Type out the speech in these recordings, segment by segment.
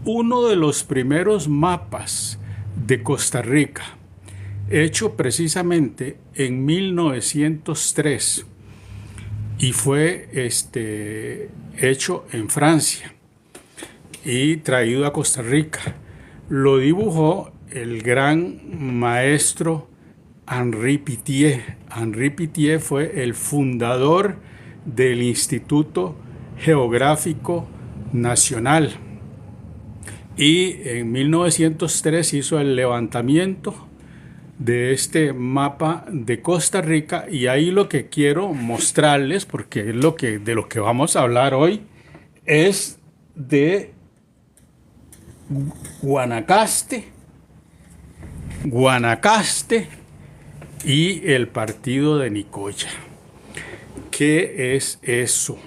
uno de los primeros mapas de Costa Rica, hecho precisamente en 1903 y fue hecho en Francia y traído a Costa Rica. Lo dibujó el gran maestro Henri Pittier. Henri Pittier fue el fundador del Instituto Geográfico Nacional y en 1903 hizo el levantamiento de este mapa de Costa Rica, y ahí lo que quiero mostrarles, porque es de lo que vamos a hablar hoy, es de Guanacaste y el partido de Nicoya. ¿Qué es eso?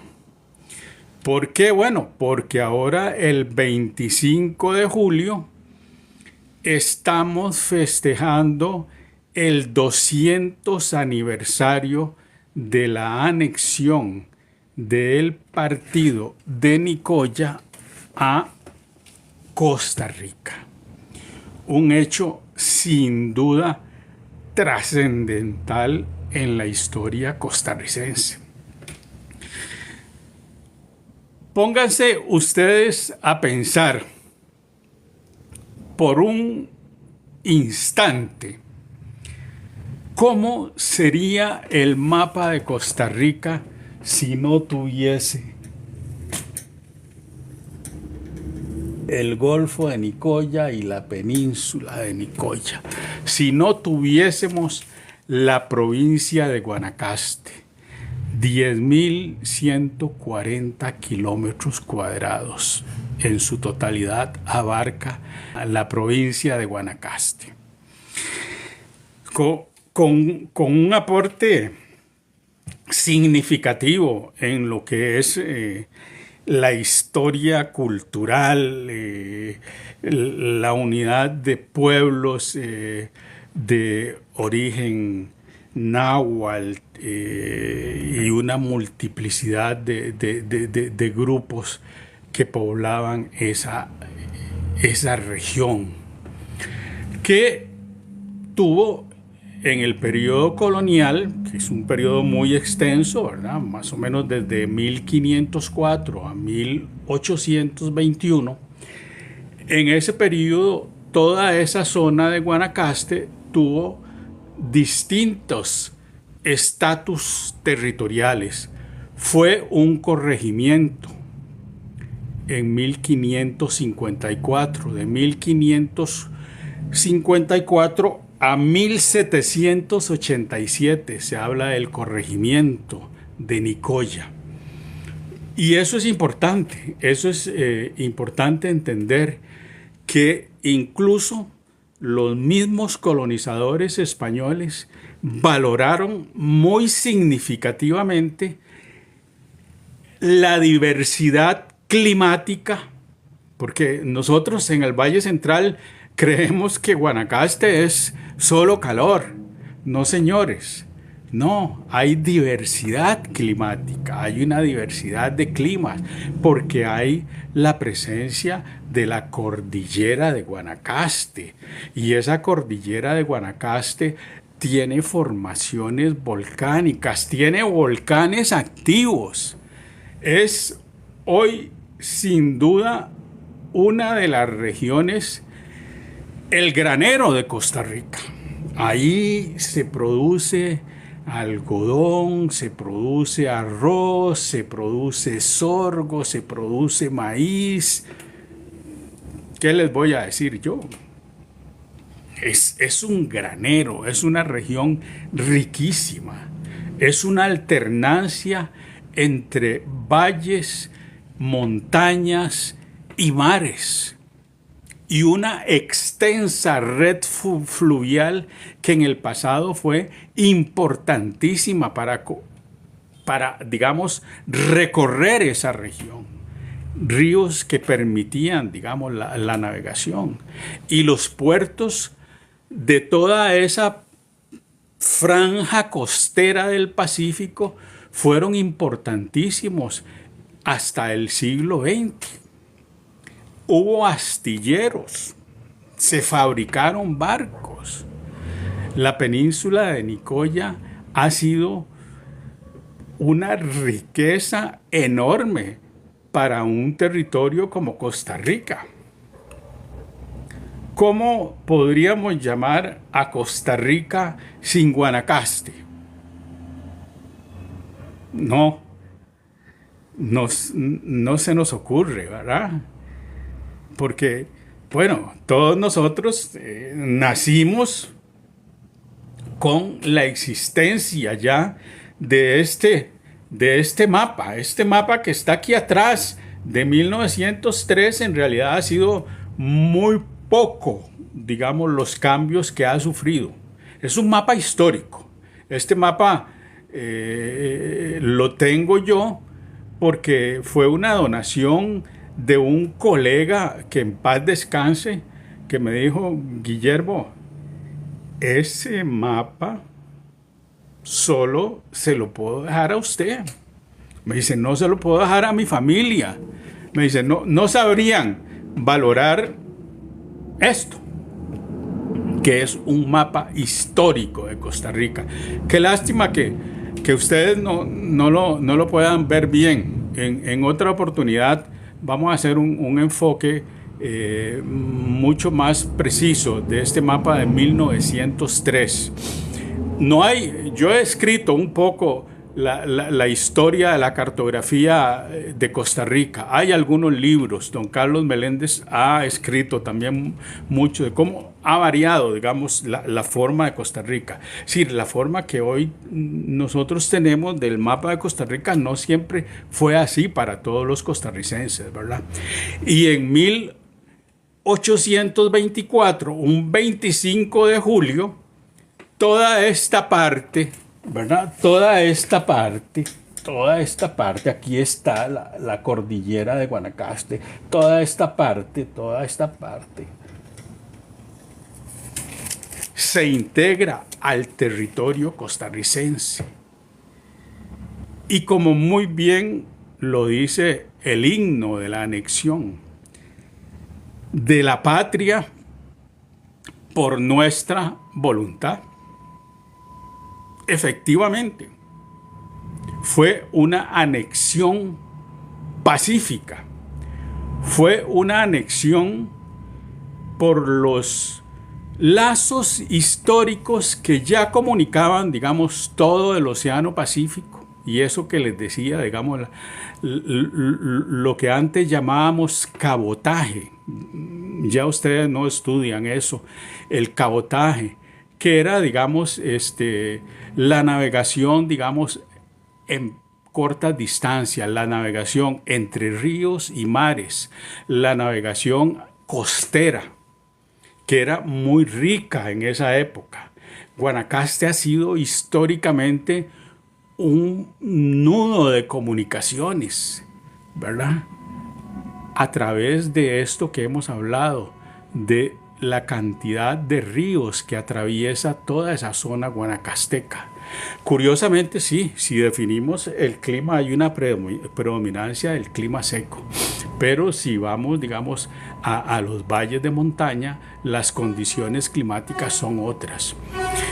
¿Por qué? Bueno, porque ahora el 25 de julio estamos festejando el 200 aniversario de la anexión del partido de Nicoya a Costa Rica. Un hecho sin duda trascendental en la historia costarricense. Pónganse ustedes a pensar por un instante cómo sería el mapa de Costa Rica si no tuviese el Golfo de Nicoya y la península de Nicoya, si no tuviésemos la provincia de Guanacaste. 10.140 kilómetros cuadrados en su totalidad abarca la provincia de Guanacaste. Con un aporte significativo en lo que es la historia cultural, la unidad de pueblos de origen náhuatl y una multiplicidad de grupos que poblaban esa región, que tuvo en el periodo colonial, que es un periodo muy extenso, ¿verdad? Más o menos desde 1504 a 1821, en ese periodo toda esa zona de Guanacaste tuvo distintos estatus territoriales. Fue un corregimiento en 1554, de 1554 a 1787 se habla del corregimiento de Nicoya. Y eso es importante, importante entender que incluso los mismos colonizadores españoles valoraron muy significativamente la diversidad climática, porque nosotros en el Valle Central creemos que Guanacaste es solo calor. No, señores. No, hay diversidad climática, hay una diversidad de climas, porque hay la presencia de la cordillera de Guanacaste. Y esa cordillera de Guanacaste tiene formaciones volcánicas, tiene volcanes activos. Es hoy, sin duda, una de las regiones, el granero de Costa Rica. Ahí se produce algodón, se produce arroz, se produce sorgo, se produce maíz. ¿Qué les voy a decir yo? Es un granero, es una región riquísima. Es una alternancia entre valles, montañas y mares, y una extensa red fluvial que en el pasado fue importantísima para digamos, recorrer esa región. Ríos que permitían, digamos, la navegación. Y los puertos de toda esa franja costera del Pacífico fueron importantísimos hasta el siglo XX. hubo astilleros, se fabricaron barcos. La península de Nicoya ha sido una riqueza enorme para un territorio como Costa Rica. ¿Cómo podríamos llamar a Costa Rica sin Guanacaste? No se nos ocurre, ¿verdad? Porque, bueno, todos nosotros nacimos con la existencia ya de este mapa que está aquí atrás de 1903. En realidad ha sido muy poco, digamos, los cambios que ha sufrido. Es un mapa histórico. Este mapa lo tengo yo porque fue una donación de un colega que en paz descanse, que me dijo: Guillermo, ese mapa solo se lo puedo dejar a usted. Me dice: no se lo puedo dejar a mi familia. Me dice: no sabrían valorar esto, que es un mapa histórico de Costa Rica. Qué lástima que ustedes no lo puedan ver bien. En otra oportunidad vamos a hacer un enfoque mucho más preciso de este mapa de 1903. Yo he escrito un poco la historia de la cartografía de Costa Rica. Hay algunos libros. Don Carlos Meléndez ha escrito también mucho de cómo ha variado, digamos, la forma de Costa Rica. Sí, la forma que hoy nosotros tenemos del mapa de Costa Rica no siempre fue así para todos los costarricenses, ¿verdad? Y en 1824, un 25 de julio, toda esta parte, ¿verdad? Toda esta parte, aquí está la cordillera de Guanacaste, toda esta parte, se integra al territorio costarricense. Y como muy bien lo dice el himno de la anexión, de la patria por nuestra voluntad. Efectivamente, fue una anexión pacífica, fue una anexión por los lazos históricos que ya comunicaban, digamos, todo el Océano Pacífico. Y eso que les decía, digamos, lo que antes llamábamos cabotaje. Ya ustedes no estudian eso, el cabotaje, que era, digamos, la navegación, digamos, en cortas distancias, la navegación entre ríos y mares, la navegación costera, que era muy rica en esa época. Guanacaste ha sido históricamente un nudo de comunicaciones, ¿verdad? A través de esto que hemos hablado, de la cantidad de ríos que atraviesa toda esa zona guanacasteca. Curiosamente, sí, si definimos el clima, hay una predominancia del clima seco. Pero si vamos, digamos, a los valles de montaña, las condiciones climáticas son otras.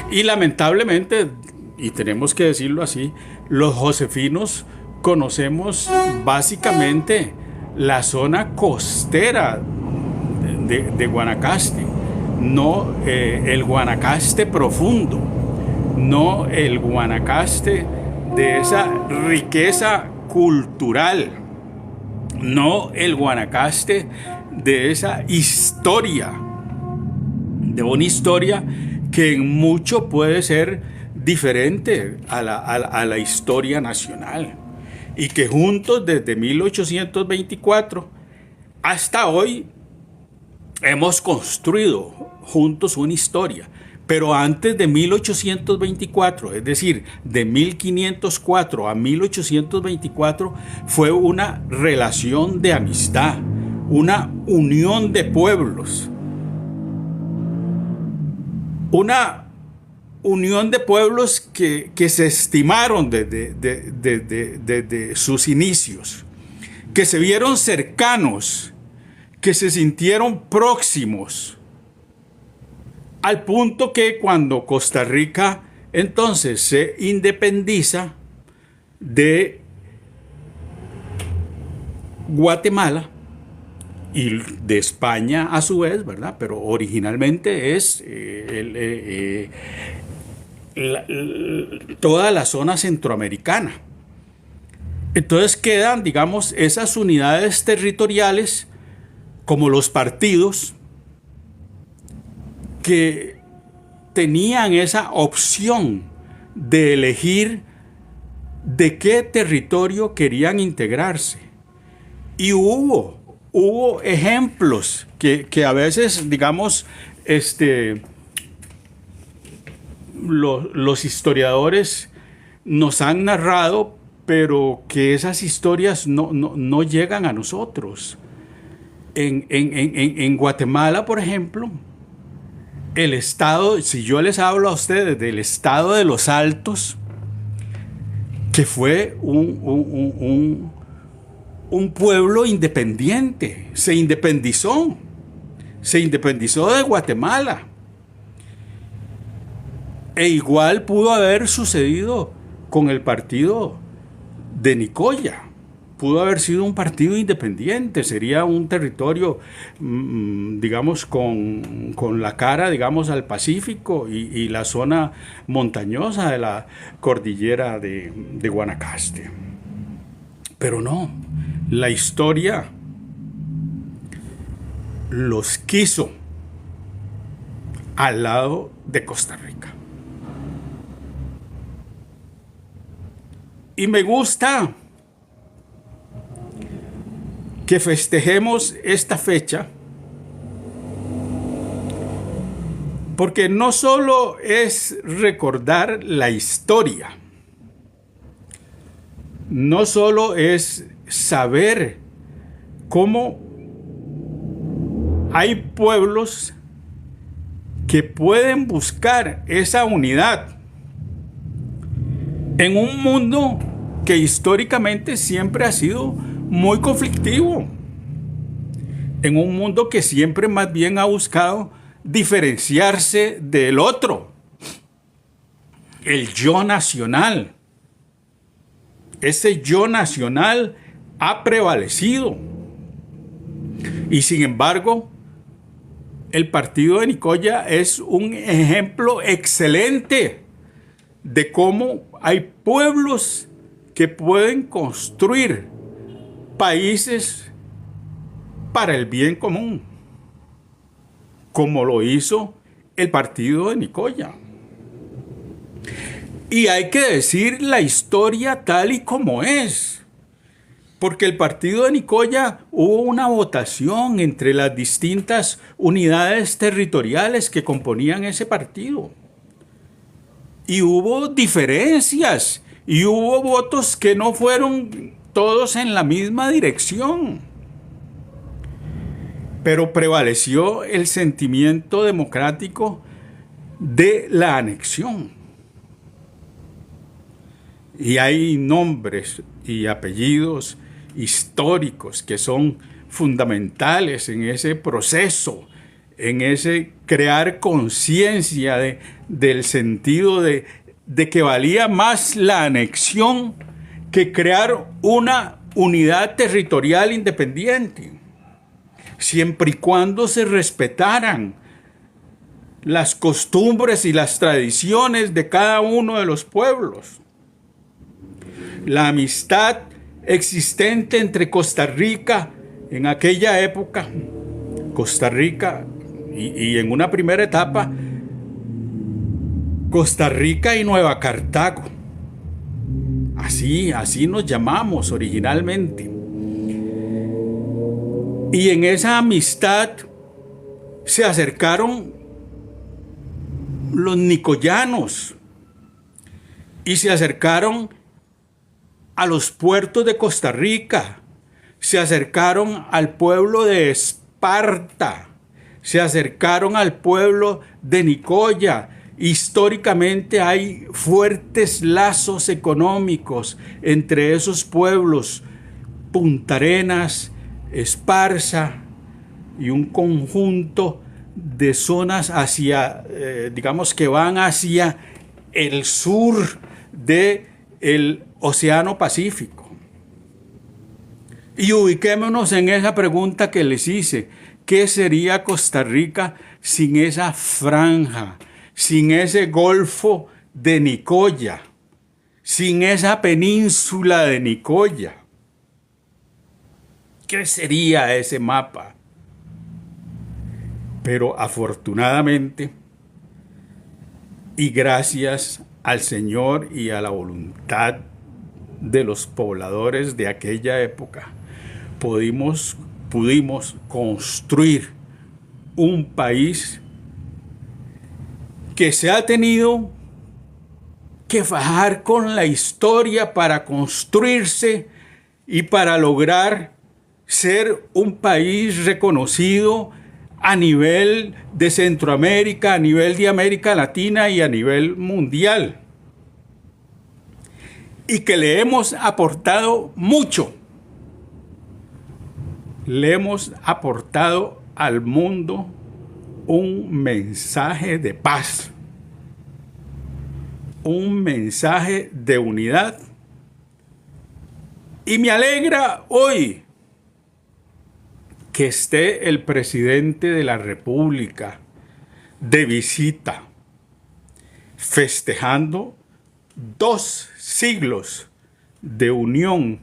Y lamentablemente, y tenemos que decirlo así, los josefinos conocemos básicamente la zona costera de Guanacaste, no el Guanacaste profundo, no el Guanacaste de esa riqueza cultural, no el Guanacaste de esa historia, de una historia que en mucho puede ser diferente a la historia nacional, y que juntos desde 1824 hasta hoy hemos construido juntos una historia. Pero antes de 1824, es decir, de 1504 a 1824, fue una relación de amistad, una unión de pueblos, una unión de pueblos que se estimaron desde sus inicios, que se vieron cercanos, que se sintieron próximos, al punto que cuando Costa Rica entonces se independiza de Guatemala y de España a su vez, ¿verdad? Pero originalmente es toda la zona centroamericana. Entonces quedan, digamos, esas unidades territoriales como los partidos que tenían esa opción de elegir de qué territorio querían integrarse. Y hubo ejemplos que a veces, digamos, los historiadores nos han narrado, pero que esas historias no llegan a nosotros. En Guatemala, por ejemplo, el estado, si yo les hablo a ustedes del estado de los Altos, que fue un pueblo independiente, se independizó de Guatemala. E igual pudo haber sucedido con el partido de Nicoya. Pudo haber sido un partido independiente, sería un territorio, digamos, con la cara, digamos, al Pacífico y la zona montañosa de la cordillera de Guanacaste. Pero no, la historia los quiso al lado de Costa Rica. Y me gusta que festejemos esta fecha, porque no solo es recordar la historia, no solo es saber cómo hay pueblos que pueden buscar esa unidad en un mundo que históricamente siempre ha sido muy conflictivo, en un mundo que siempre más bien ha buscado diferenciarse del otro, el yo nacional. Ese yo nacional ha prevalecido. Y sin embargo, el partido de Nicoya es un ejemplo excelente de cómo hay pueblos que pueden construir países para el bien común, como lo hizo el partido de Nicoya. Y hay que decir la historia tal y como es, porque el partido de Nicoya hubo una votación entre las distintas unidades territoriales que componían ese partido. Y hubo diferencias, y hubo votos que no fueron todos en la misma dirección. Pero prevaleció el sentimiento democrático de la anexión. Y hay nombres y apellidos históricos que son fundamentales en ese proceso, en ese crear conciencia del sentido de que valía más la anexión que crear una unidad territorial independiente, siempre y cuando se respetaran las costumbres y las tradiciones de cada uno de los pueblos. La amistad existente entre Costa Rica en aquella época, Costa Rica y en una primera etapa, Costa Rica y Nueva Cartago. Así nos llamamos originalmente. Y en esa amistad se acercaron los nicoyanos y se acercaron a los puertos de Costa Rica, se acercaron al pueblo de Esparta, se acercaron al pueblo de Nicoya. Históricamente hay fuertes lazos económicos entre esos pueblos, Punta Arenas, Esparza, y un conjunto de zonas hacia, digamos que van hacia el sur del Océano Pacífico. Y ubiquémonos en esa pregunta que les hice. ¿Qué sería Costa Rica sin esa franja, sin ese Golfo de Nicoya, sin esa península de Nicoya? ¿Qué sería ese mapa? Pero afortunadamente, y gracias al Señor y a la voluntad de los pobladores de aquella época, pudimos construir un país que se ha tenido que fajar con la historia para construirse y para lograr ser un país reconocido a nivel de Centroamérica, a nivel de América Latina y a nivel mundial. Y que le hemos aportado mucho. Le hemos aportado al mundo un mensaje de paz, un mensaje de unidad. Y me alegra hoy que esté el presidente de la República de visita, festejando 2 siglos de unión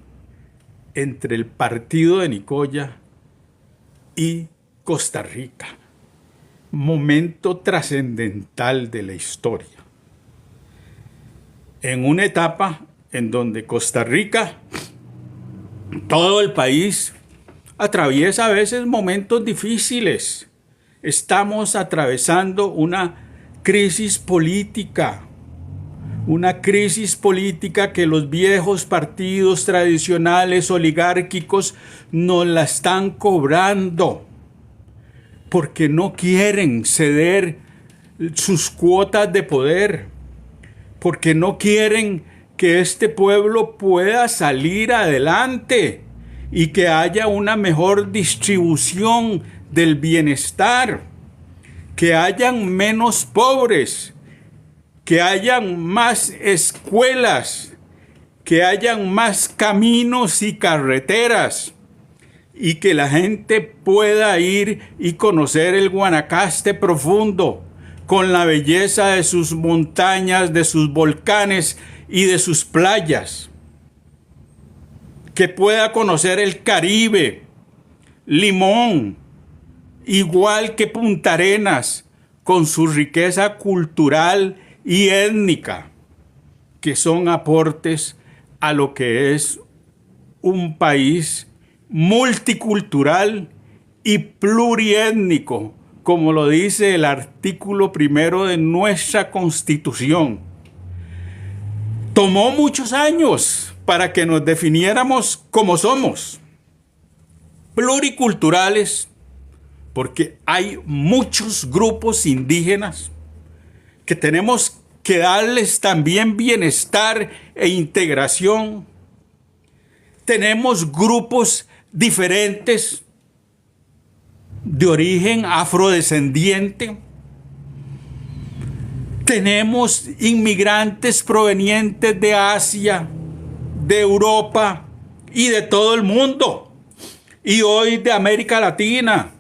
entre el partido de Nicoya y Costa Rica. Momento trascendental de la historia. En una etapa en donde Costa Rica, todo el país, atraviesa a veces momentos difíciles. Estamos atravesando una crisis política que los viejos partidos tradicionales oligárquicos nos la están cobrando porque no quieren ceder sus cuotas de poder, porque no quieren que este pueblo pueda salir adelante y que haya una mejor distribución del bienestar, que hayan menos pobres, que hayan más escuelas, que hayan más caminos y carreteras, y que la gente pueda ir y conocer el Guanacaste profundo, con la belleza de sus montañas, de sus volcanes y de sus playas. Que pueda conocer el Caribe, Limón, igual que Punta Arenas, con su riqueza cultural y étnica, que son aportes a lo que es un país multicultural y pluriétnico, como lo dice el artículo 1 de nuestra Constitución. Tomó muchos años para que nos definiéramos como somos, pluriculturales, porque hay muchos grupos indígenas que tenemos que darles también bienestar e integración. Tenemos grupos diferentes de origen afrodescendiente. Tenemos inmigrantes provenientes de Asia, de Europa y de todo el mundo. Y hoy de América Latina,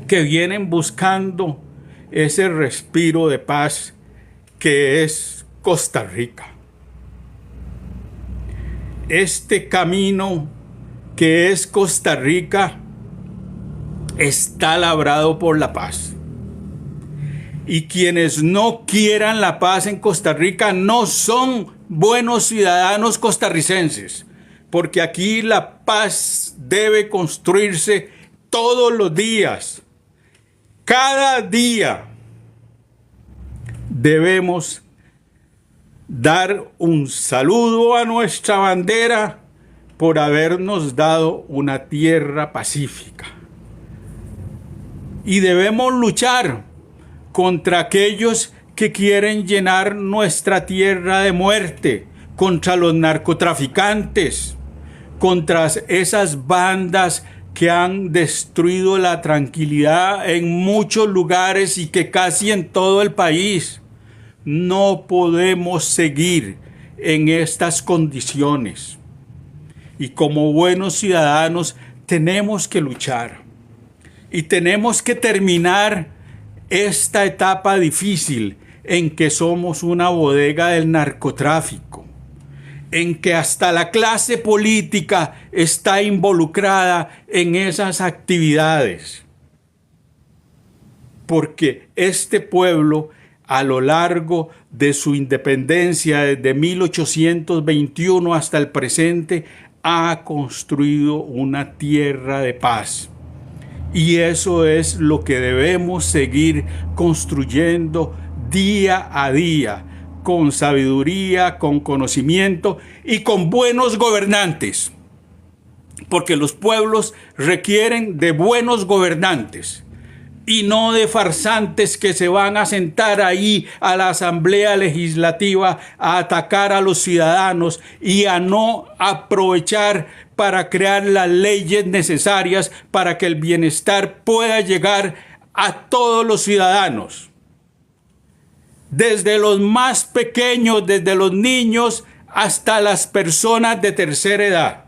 que vienen buscando ese respiro de paz que es Costa Rica. Este camino que es Costa Rica está labrado por la paz. Y quienes no quieran la paz en Costa Rica no son buenos ciudadanos costarricenses, porque aquí la paz debe construirse todos los días. Cada día debemos dar un saludo a nuestra bandera por habernos dado una tierra pacífica. Y debemos luchar contra aquellos que quieren llenar nuestra tierra de muerte, contra los narcotraficantes, contra esas bandas que han destruido la tranquilidad en muchos lugares y que casi en todo el país. No podemos seguir en estas condiciones. Y como buenos ciudadanos tenemos que luchar. Y tenemos que terminar esta etapa difícil en que somos una bodega del narcotráfico, en que hasta la clase política está involucrada en esas actividades. Porque este pueblo, a lo largo de su independencia, desde 1821 hasta el presente, ha construido una tierra de paz. Y eso es lo que debemos seguir construyendo día a día, con sabiduría, con conocimiento y con buenos gobernantes. Porque los pueblos requieren de buenos gobernantes y no de farsantes que se van a sentar ahí a la Asamblea Legislativa a atacar a los ciudadanos y a no aprovechar para crear las leyes necesarias para que el bienestar pueda llegar a todos los ciudadanos. Desde los más pequeños, desde los niños hasta las personas de tercera edad.